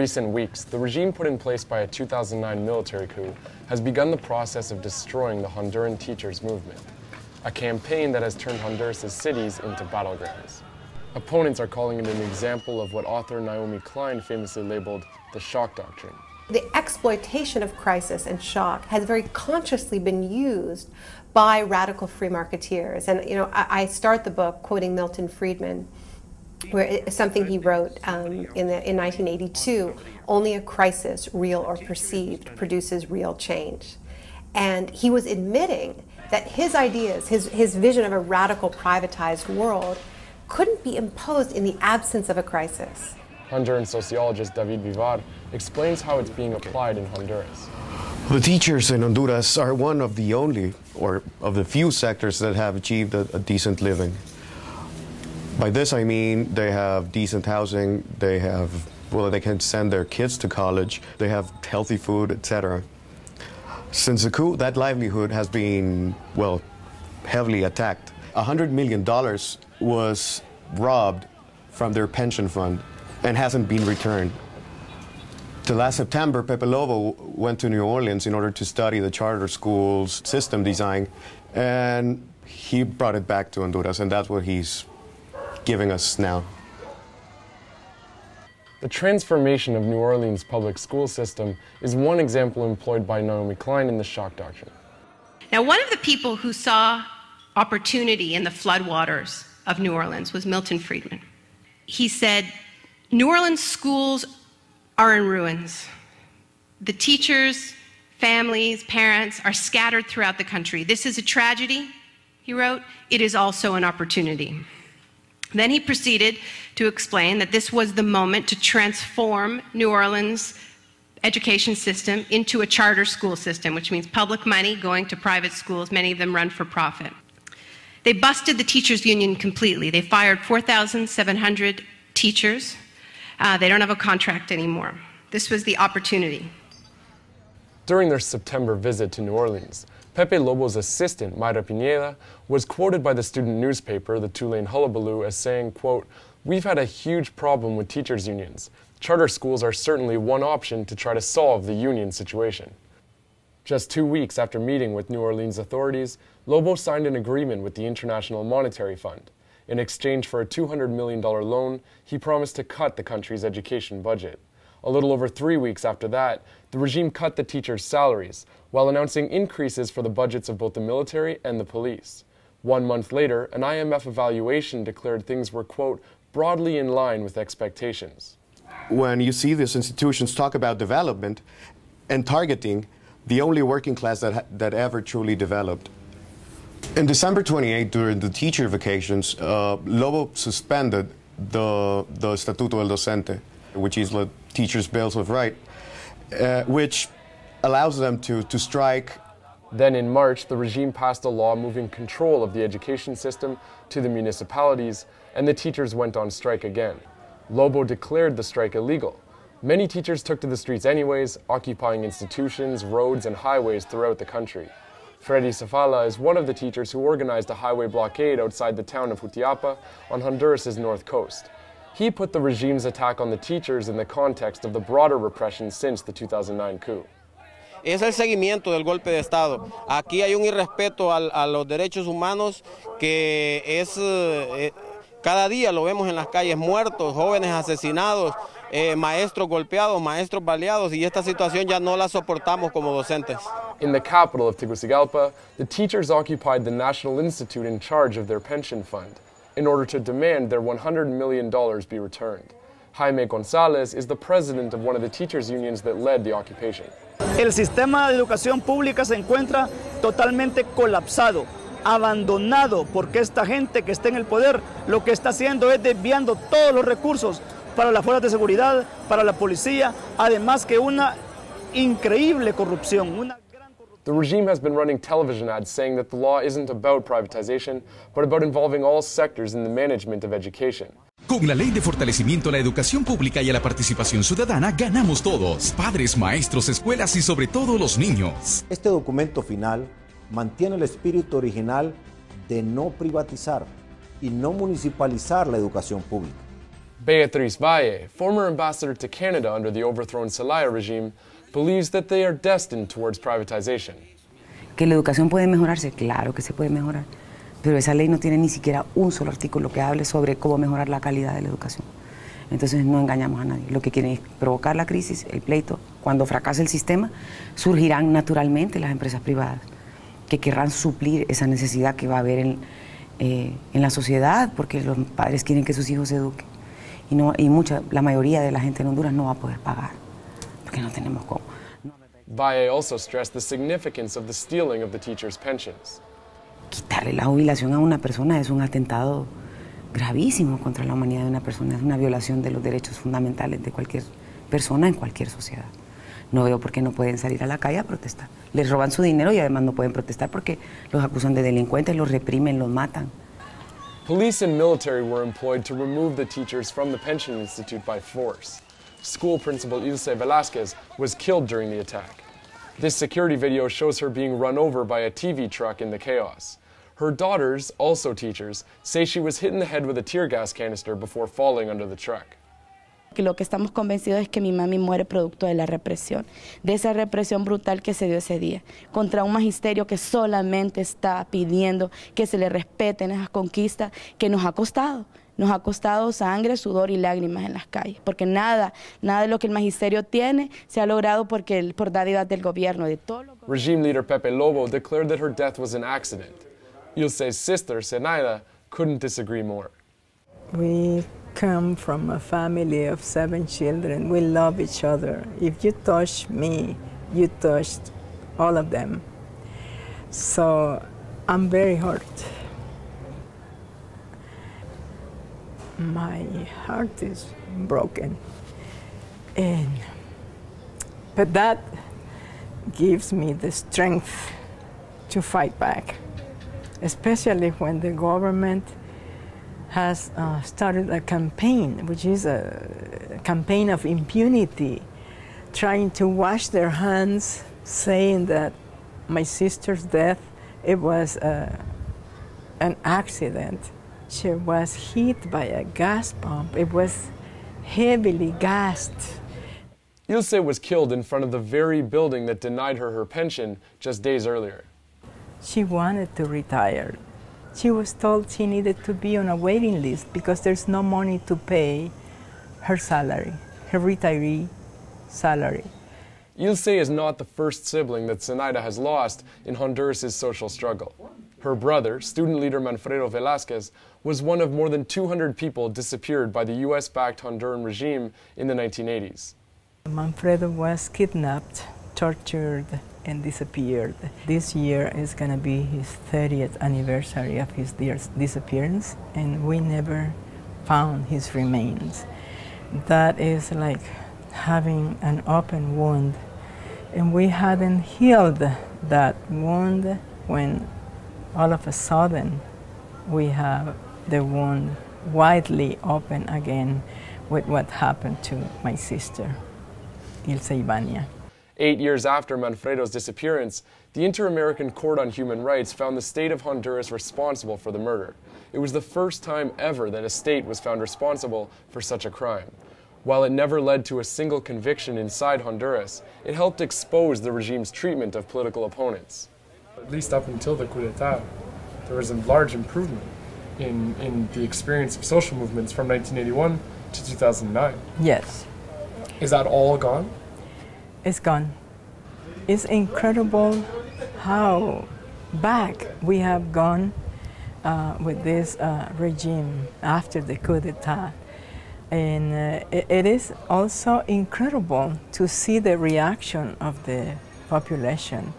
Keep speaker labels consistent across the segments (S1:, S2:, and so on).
S1: recent weeks, the regime put in place by a 2009 military coup has begun the process of destroying the Honduran teachers' movement, a campaign that has turned Honduras' cities into battlegrounds. Opponents are calling it an example of what author Naomi Klein famously labeled the shock doctrine.
S2: The exploitation of crisis and shock has very consciously been used by radical free marketeers. And I start the book quoting Milton Friedman, where something he wrote in 1982, only a crisis, real or perceived, produces real change. And he was admitting that his ideas, his vision of a radical privatized world couldn't be imposed in the absence of a crisis.
S1: Honduran sociologist David Vivar explains how it's being applied in Honduras.
S3: The teachers in Honduras are one of the only, or of the few sectors that have achieved a decent living. By this I mean they have decent housing, they can send their kids to college, they have healthy food, etc. Since the coup, that livelihood has been, well, heavily attacked. $100 million was robbed from their pension fund and hasn't been returned. Last September, Pepe Lobo went to New Orleans in order to study the charter school's system design, and he brought it back to Honduras, and that's what he's giving us now.
S1: The transformation of New Orleans' public school system is one example employed by Naomi Klein in the shock doctrine.
S4: Now, one of the people who saw opportunity in the floodwaters of New Orleans was Milton Friedman. He said, New Orleans schools are in ruins. The teachers, families, parents are scattered throughout the country. This is a tragedy, he wrote. It is also an opportunity. Then he proceeded to explain that this was the moment to transform New Orleans' education system into a charter school system, which means public money going to private schools, many of them run for profit. They busted the teachers' union completely. They fired 4,700 teachers. They don't have a contract anymore. This was the opportunity.
S1: During their September visit to New Orleans, Pepe Lobo's assistant, Mayra Pineda, was quoted by the student newspaper, the Tulane Hullabaloo, as saying, quote, "We've had a huge problem with teachers' unions. Charter schools are certainly one option to try to solve the union situation." Just 2 weeks after meeting with New Orleans authorities, Lobo signed an agreement with the International Monetary Fund. In exchange for a $200 million loan, he promised to cut the country's education budget. A little over 3 weeks after that, the regime cut the teachers' salaries, while announcing increases for the budgets of both the military and the police. 1 month later, an IMF evaluation declared things were, quote, broadly in line with expectations.
S3: When you see these institutions talk about development and targeting the only working class that ever truly developed. In December 28, during the teacher vacations, Lobo suspended the Estatuto del Docente, which is the teachers' bills of right, which allows them to strike.
S1: Then in March, the regime passed a law moving control of the education system to the municipalities, and the teachers went on strike again. Lobo declared the strike illegal. Many teachers took to the streets anyways, occupying institutions, roads, and highways throughout the country. Freddy Safala is one of the teachers who organized a highway blockade outside the town of Jutiapa on Honduras' north coast. He put the regime's attack on the teachers in the context of the broader repression since the 2009 coup.
S5: Es el seguimiento del golpe de Estado. Aquí hay un irrespeto a los derechos humanos que es, cada día lo vemos en las calles, muertos, jóvenes asesinados, maestros golpeados, maestros baleados, y esta situación ya no la soportamos como docentes.
S1: In the capital of Tegucigalpa, the teachers occupied the National Institute in charge of their pension fund in order to demand their $100 million be returned. Jaime González is the president of one of the teachers' unions that led the occupation.
S6: El sistema de educación pública se encuentra totalmente colapsado, abandonado, porque esta gente que está en el poder lo que está haciendo es desviando todos los recursos para las fuerzas de seguridad, para la policía, además que una increíble corrupción.
S1: The regime has been running television ads saying that the law isn't about privatization, but about involving all sectors in the management of education.
S7: Con la Ley de Fortalecimiento a la Educación Pública y a la Participación Ciudadana ganamos todos, padres, maestros, escuelas y sobre todo los niños.
S8: Este documento final mantiene el espíritu original de no privatizar y no municipalizar la educación pública.
S1: Beatriz Valle, former ambassador to Canada under the overthrown Zelaya regime, believes that they are destined towards privatization.
S9: ¿Que la educación puede mejorarse? Claro que se puede mejorar, pero esa ley no tiene ni siquiera un solo artículo que hable sobre cómo mejorar la calidad de la educación. Entonces no engañamos a nadie. Lo que quieren es provocar la crisis, el pleito. Cuando fracase el sistema, surgirán naturalmente las empresas privadas que querrán suplir esa necesidad que va a haber en la sociedad, porque los padres quieren que sus hijos se eduquen. La mayoría de la gente en Honduras no va a poder pagar, porque no tenemos cómo.
S1: Valle also stressed the significance of the stealing of the teachers' pensions.
S9: Quitarle la jubilación a una persona es un atentado gravísimo contra la humanidad de una persona, es una violación de los derechos fundamentales de cualquier persona en cualquier sociedad. No veo por qué no pueden salir a la calle a protestar. Les roban su dinero y además no pueden protestar porque los acusan de delincuentes, los reprimen, los matan.
S1: Police and military were employed to remove the teachers from the Pension Institute by force. School principal Ilse Velázquez was killed during the attack. This security video shows her being run over by a TV truck in the chaos. Her daughters, also teachers, say she was hit in the head with a tear gas canister before falling under the truck.
S10: Lo que estamos convencidos es que mi mami muere producto de la represión, de esa represión brutal que se dio ese día, contra un magisterio que solamente está pidiendo que se le respeten esas conquistas que nos ha costado sangre, sudor y lágrimas en las calles, porque nada de lo que el magisterio tiene se ha logrado por dádivas del gobierno, de todo.
S1: Regime leader Pepe Lobo declared that her death was an accident. Ilse's sister, Zenaida, couldn't disagree more.
S11: We come from a family of 7 children. We love each other. If you touch me, you touched all of them. So I'm very hurt. My heart is broken. But that gives me the strength to fight back, especially when the government has started a campaign, which is a campaign of impunity, trying to wash their hands, saying that my sister's death, it was an accident. She was hit by a gas pump. It was heavily gassed.
S1: Ilse was killed in front of the very building that denied her pension just days earlier.
S11: She wanted to retire. She was told she needed to be on a waiting list because there's no money to pay her salary, her retiree salary.
S1: Ilse is not the first sibling that Zenaida has lost in Honduras' social struggle. Her brother, student leader Manfredo Velázquez, was one of more than 200 people disappeared by the US-backed Honduran regime in the 1980s.
S11: Manfredo was kidnapped, tortured, and disappeared. This year is going to be his 30th anniversary of his disappearance, and we never found his remains. That is like having an open wound, and we hadn't healed that wound when all of a sudden we have the wound widely open again with what happened to my sister, Ilse Ibáñez.
S1: 8 years after Manfredo's disappearance, the Inter-American Court on Human Rights found the state of Honduras responsible for the murder. It was the first time ever that a state was found responsible for such a crime. While it never led to a single conviction inside Honduras, it helped expose the regime's treatment of political opponents.
S12: At least up until the coup d'etat, there was a large improvement in the experience of social movements from 1981 to 2009.
S11: Yes.
S12: Is that all gone?
S11: It's gone. It's incredible how back we have gone with this regime after the coup d'etat. And it is also incredible to see the reaction of the population.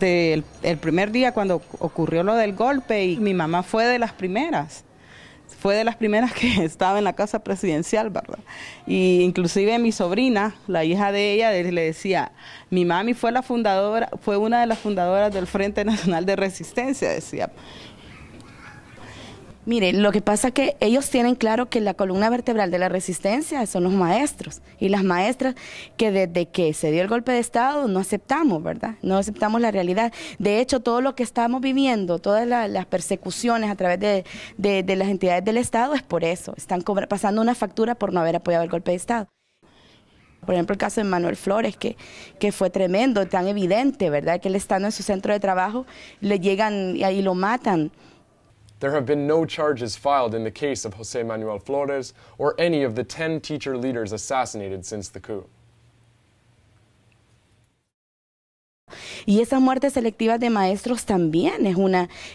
S13: El primer día cuando ocurrió lo del golpe, y mi mamá fue de las primeras que estaba en la casa presidencial, ¿verdad? Y inclusive mi sobrina, la hija de ella, le decía, mi mami fue una de las fundadoras del Frente Nacional de Resistencia, decía.
S10: Mire, lo que pasa es que ellos tienen claro que la columna vertebral de la resistencia son los maestros y las maestras, que desde que se dio el golpe de Estado no aceptamos, ¿verdad? No aceptamos la realidad. De hecho, todo lo que estamos viviendo, todas las persecuciones a través de las entidades del Estado es por eso. Están pasando una factura por no haber apoyado el golpe de Estado. Por ejemplo, el caso de Manuel Flores, que fue tremendo, tan evidente, ¿verdad? Que él estando en su centro de trabajo, le llegan y lo matan.
S1: There have been no charges filed in the case of José Manuel Flores or any of the 10 teacher leaders assassinated since the coup.
S10: Y esas muertes selectivas de maestros también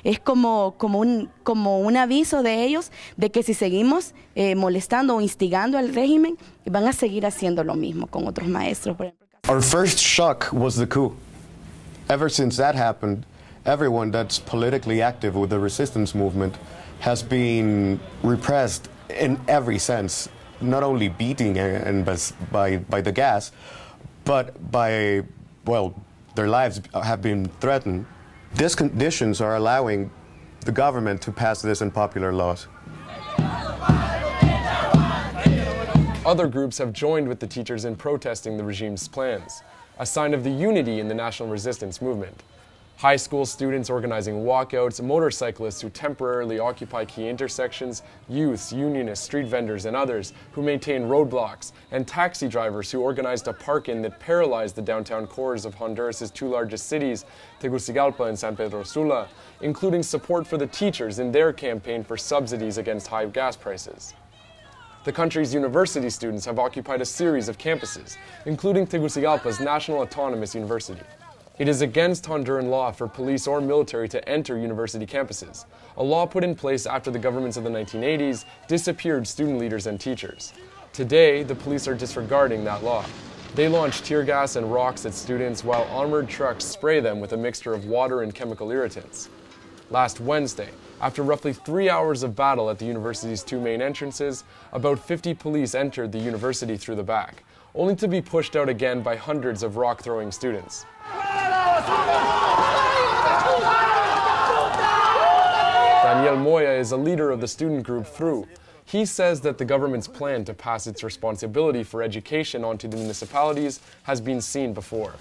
S10: es como un aviso de ellos de que si seguimos molestando o instigando al régimen, van a seguir haciendo lo mismo con otros maestros. Por ejemplo.
S3: Our first shock was the coup. Ever since that happened, everyone that's politically active with the resistance movement has been repressed in every sense, not only beating and by the gas, but by, well, their lives have been threatened. These conditions are allowing the government to pass this unpopular laws.
S1: Other groups have joined with the teachers in protesting the regime's plans, a sign of the unity in the national resistance movement. High school students organizing walkouts, motorcyclists who temporarily occupy key intersections, youths, unionists, street vendors, and others who maintain roadblocks, and taxi drivers who organized a park-in that paralyzed the downtown cores of Honduras' two largest cities, Tegucigalpa and San Pedro Sula, including support for the teachers in their campaign for subsidies against high gas prices. The country's university students have occupied a series of campuses, including Tegucigalpa's National Autonomous University. It is against Honduran law for police or military to enter university campuses, a law put in place after the governments of the 1980s disappeared student leaders and teachers. Today, the police are disregarding that law. They launch tear gas and rocks at students while armored trucks spray them with a mixture of water and chemical irritants. Last Wednesday, after roughly 3 hours of battle at the university's two main entrances, about 50 police entered the university through the back, only to be pushed out again by hundreds of rock-throwing students. Daniel Moya is a leader of the student group Through. He says that the government's plan to pass its responsibility for education onto the municipalities has been seen before.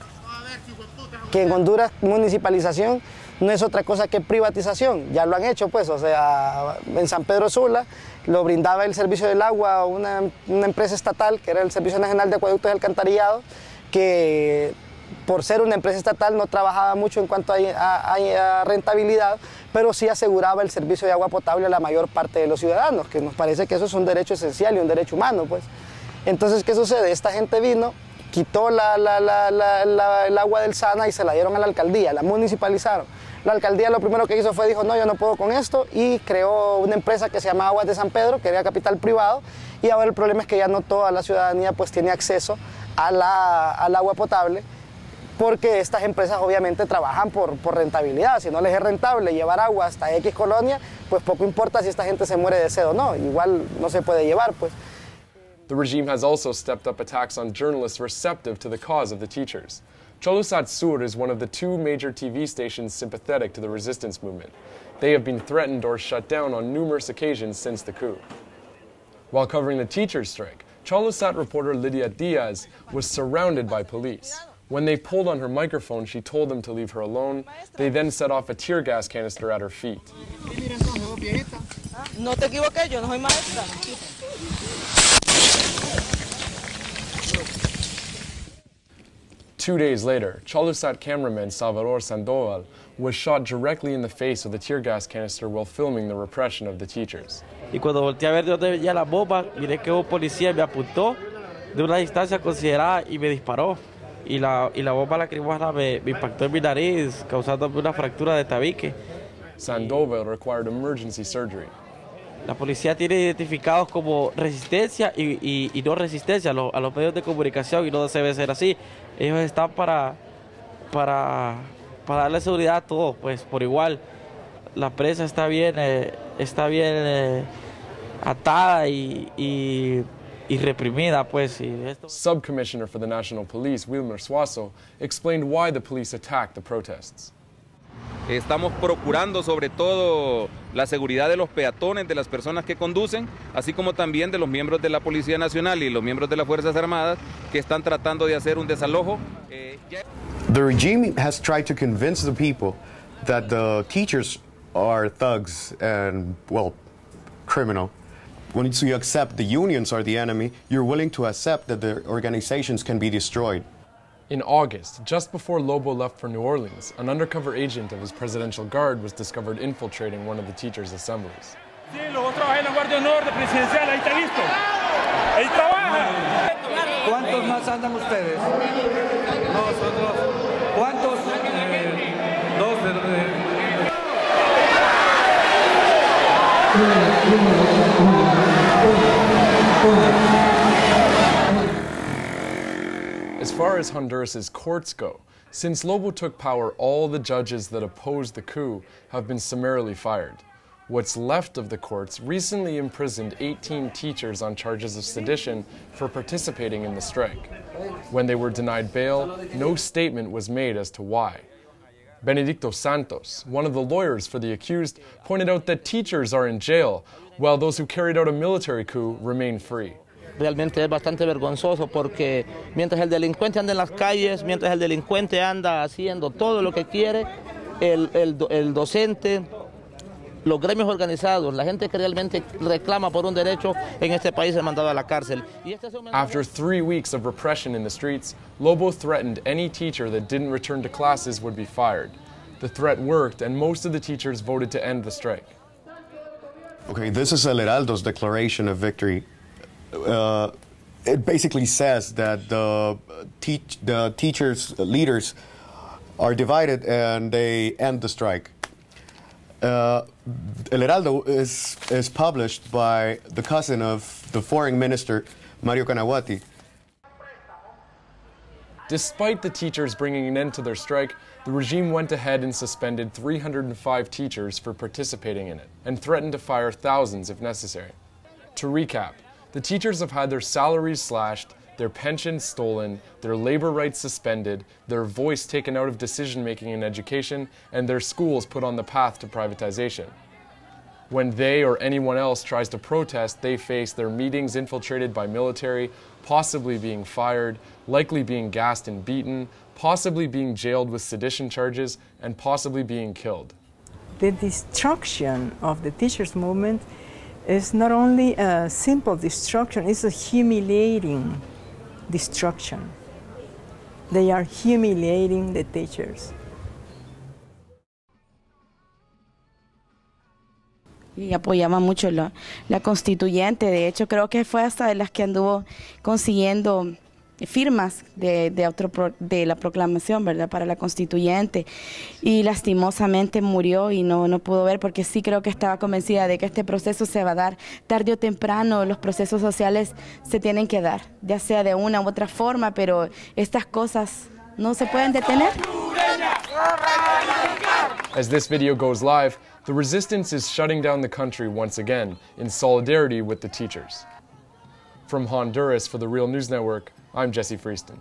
S14: Que en Honduras municipalización no es otra cosa que privatización, ya lo han hecho pues, o sea, en San Pedro Sula lo brindaba el servicio del agua a una empresa estatal que era el Servicio Nacional de Acueductos y Alcantarillado, que por ser una empresa estatal no trabajaba mucho en cuanto a rentabilidad, pero sí aseguraba el servicio de agua potable a la mayor parte de los ciudadanos, que nos parece que eso es un derecho esencial y un derecho humano, pues. Entonces, ¿qué sucede? Esta gente vino, quitó el agua del Sana y se la dieron a la alcaldía, la municipalizaron. La alcaldía lo primero que hizo fue, dijo, no, yo no puedo con esto, y creó una empresa que se llama Aguas de San Pedro, que era capital privado, y ahora el problema es que ya no toda la ciudadanía pues tiene acceso al agua potable, porque estas empresas obviamente trabajan por rentabilidad. Si no les es rentable llevar agua hasta X colonia, pues poco importa si esta gente se muere de sed o no, igual no se puede llevar, pues.
S1: The regime has also stepped up attacks on journalists receptive to the cause of the teachers. Cholusat Sur is one of the two major TV stations sympathetic to the resistance movement. They have been threatened or shut down on numerous occasions since the coup. While covering the teachers' strike, Cholusat reporter Lydia Diaz was surrounded by police. When they pulled on her microphone, she told them to leave her alone. They then set off a tear gas canister at her feet.
S13: No te equivoques, yo no soy maestra.
S1: 2 days later, Cholusat cameraman Salvador Sandoval was shot directly in the face with a tear gas canister while filming the repression of the teachers.
S15: Y cuando volteé a ver de dónde venía la bomba, miré que un policía me apuntó de una distancia considerada y me disparó. Y la bomba lacrimógena me impactó en mi nariz, causándome una fractura de tabique.
S1: Sandoval required emergency surgery.
S15: La policía tiene identificados como resistencia y no resistencia a los medios de comunicación, y no debe ser así. Ellos están para darle seguridad a todos, pues por igual. La prensa está bien atada y reprimida, pues.
S1: Subcommissioner for the National Police, Wilmer Suazo, explained why the police attacked the protests.
S16: Estamos procurando sobre todo la seguridad de los peatones, de las personas que conducen, así como también de los miembros de la Policía Nacional y los miembros de las Fuerzas Armadas que están tratando de hacer un desalojo.
S3: The regime has tried to convince the people that the teachers are thugs and, well, criminal. Once you accept the unions are the enemy, you're willing to accept that the organizations can be destroyed.
S1: In August, just before Lobo left for New Orleans, an undercover agent of his presidential guard was discovered infiltrating one of the teachers' assemblies.
S17: Sí, Lobo trabaja en la Guardia de Honor de Presidencial, ahí está listo. Ahí trabaja.
S18: ¿Cuántos más andan ustedes? Nosotros. ¿Cuántos? Dos de...
S1: As far as Honduras's courts go, since Lobo took power, all the judges that opposed the coup have been summarily fired. What's left of the courts recently imprisoned 18 teachers on charges of sedition for participating in the strike. When they were denied bail, no statement was made as to why. Benedicto Santos, one of the lawyers for the accused, pointed out that teachers are in jail, while those who carried out a military coup remain free.
S19: Realmente es bastante vergonzoso porque mientras el delincuente anda en las calles, mientras el delincuente anda haciendo todo lo que quiere, el docente, los gremios organizados, la gente que realmente reclama por un derecho en este país es mandado a la cárcel.
S1: After 3 weeks of repression in the streets, Lobo threatened any teacher that didn't return to classes would be fired. The threat worked, and most of the teachers voted to end the strike.
S3: Okay, this is El Heraldo's declaration of victory. It basically says that the teachers' leaders are divided and they end the strike. El Heraldo is published by the cousin of the foreign minister, Mario Canaguati.
S1: Despite the teachers bringing an end to their strike, the regime went ahead and suspended 305 teachers for participating in it, and threatened to fire thousands if necessary. To recap, the teachers have had their salaries slashed, their pensions stolen, their labor rights suspended, their voice taken out of decision-making in education, and their schools put on the path to privatization. When they or anyone else tries to protest, they face their meetings infiltrated by military, possibly being fired, likely being gassed and beaten, possibly being jailed with sedition charges, and possibly being killed.
S11: The destruction of the teachers' movement is not only a simple destruction, it's a humiliating destruction. They are humiliating the teachers.
S10: Y apoyaba mucho la constituyente, de hecho creo que fue hasta de las que anduvo consiguiendo firmas de la proclamación, ¿verdad?, para la constituyente, y lastimosamente murió y no pudo ver, porque sí creo que estaba convencida de que este proceso se va a dar tarde o temprano. Los procesos sociales se tienen que dar, ya sea de una u otra forma, pero estas cosas no se pueden detener.
S1: As this video goes live, the resistance is shutting down the country once again in solidarity with the teachers. From Honduras for the Real News Network, I'm Jesse Freeston.